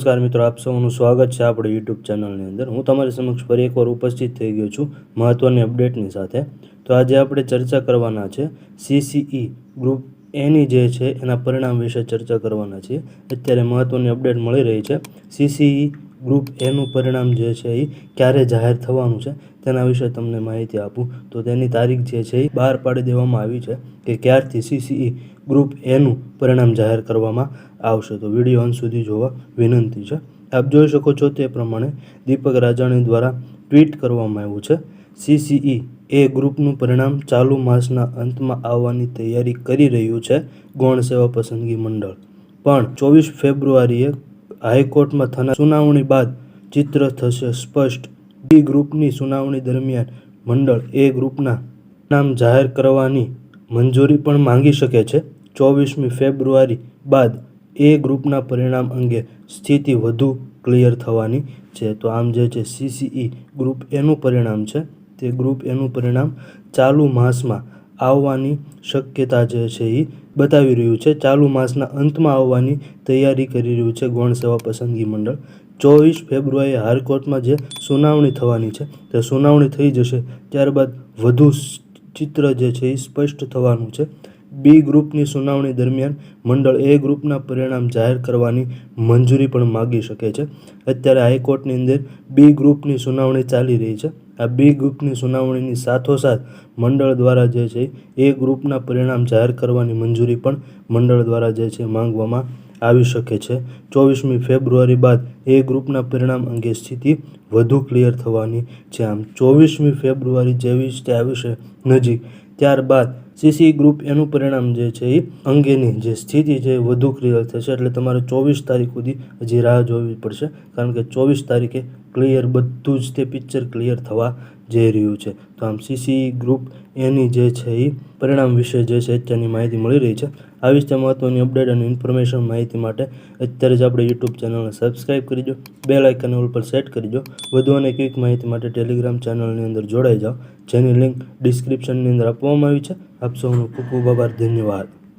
નમસ્કાર મિત્રો, આપ સૌનું સ્વાગત છે આપણી યુટ્યુબ ચેનલની અંદર। હું તમારી સમક્ષ ફરી એકવાર ઉપસ્થિત થઈ ગયો છું મહત્ત્વની અપડેટની સાથે। તો આજે આપણે ચર્ચા કરવાના છે CCE ગ્રુપ એની જે છે એના પરિણામ વિશે ચર્ચા કરવાના છીએ। અત્યારે મહત્ત્વની અપડેટ મળી રહી છે। CCE ગ્રુપ એનું પરિણામ જે છે એ ક્યારે જાહેર થવાનું છે તેના વિશે તમને માહિતી આપું તો તેની તારીખ જે છે એ બહાર પાડી દેવામાં આવી છે કે ક્યારથી CCE ગ્રુપ એનું પરિણામ જાહેર કરવામાં આવશે। તો વિડીયો અંત સુધી જોવા વિનંતી છે। આપ જોઈ શકો છો તે પ્રમાણે દીપક રાજાણી દ્વારા ટ્વીટ કરવામાં આવ્યું છે। CCE એ ગ્રુપનું પરિણામ ચાલુ માસના અંતમાં આવવાની તૈયારી કરી રહ્યું છે ગૌણ સેવા પસંદગી મંડળ। પણ 24 ફેબ્રુઆરીએ હાઈકોર્ટમાં થનાર સુનાવણી બાદ ચિત્ર થશે સ્પષ્ટ। બી ગ્રુપની સુનાવણી દરમિયાન મંડળ એ ગ્રુપના નામ જાહેર કરવાની મંજૂરી પણ માંગી શકે છે। 24મી ફેબ્રુઆરી બાદ એ ગ્રુપના પરિણામ અંગે સ્થિતિ વધુ ક્લિયર થવાની છે। તો આમ જે છે CCE ગ્રુપ એનું પરિણામ છે તે ગ્રુપ એનું પરિણામ ચાલુ માસમાં આવવાની શક્યતા જે છે એ બતાવી રહ્યું છે। ચાલુ માસના અંતમાં આવવાની તૈયારી કરી રહ્યું છે ગૌણ સેવા પસંદગી મંડળ। 24 ફેબ્રુઆરીએ હાઈકોર્ટમાં જે સુનાવણી થવાની છે તે સુનાવણી થઈ જશે ત્યારબાદ વધુ ચિત્ર જે છે એ સ્પષ્ટ થવાનું છે। બી ગ્રુપની સુનાવણી દરમિયાન મંડળ એ ગ્રુપના પરિણામ જાહેર કરવાની મંજૂરી પણ માગી શકે છે। અત્યારે હાઈકોર્ટની અંદર બી ગ્રુપની સુનાવણી ચાલી રહી છે। આ બી ગ્રુપની સુનાવણીની સાથોસાથ મંડળ દ્વારા જે છે એ ગ્રુપના પરિણામ જાહેર કરવાની મંજૂરી પણ મંડળ દ્વારા જે છે માંગવામાં આવી શકે છે। 24મી ફેબ્રુઆરી બાદ એ ગ્રુપના પરિણામ અંગે સ્થિતિ વધુ ક્લિયર થવાની છે। આમ 24મી ફેબ્રુઆરી જેવી જ તે આવશે નજીક ત્યારબાદ CCE ગ્રુપ એનું પરિણામ જે છે એ અંગેની જે સ્થિતિ છે એ વધુ ક્લિયર થશે। એટલે તમારે 24 તારીખ સુધી હજી રાહ જોવી પડશે કારણ કે 24 તારીખે ક્લિયર બધું જ તે પિક્ચર ક્લિયર થવા જઈ રહ્યું છે। તો આમ CCE ગ્રુપ એની જે છે એ પરિણામ વિશે જે છે અત્યારની માહિતી મળી રહી છે। આવી જ તે મહત્ત્વની અપડેટ અને ઇન્ફોર્મેશન માહિતી માટે અત્યારે જ આપણે યુટ્યુબ ચેનલને સબસ્ક્રાઈબ કરી દો, બેલ આઇકન ઓલ પર સેટ કરી દો। વધુ અને ક્વિક માહિતી માટે ટેલિગ્રામ ચેનલની અંદર જોડાઈ જાઓ જેની લિંક ડિસ્ક્રિપ્શનની અંદર આપવામાં આવી છે। આપ સૌનો ખૂબ ખૂબ આભાર, ધન્યવાદ।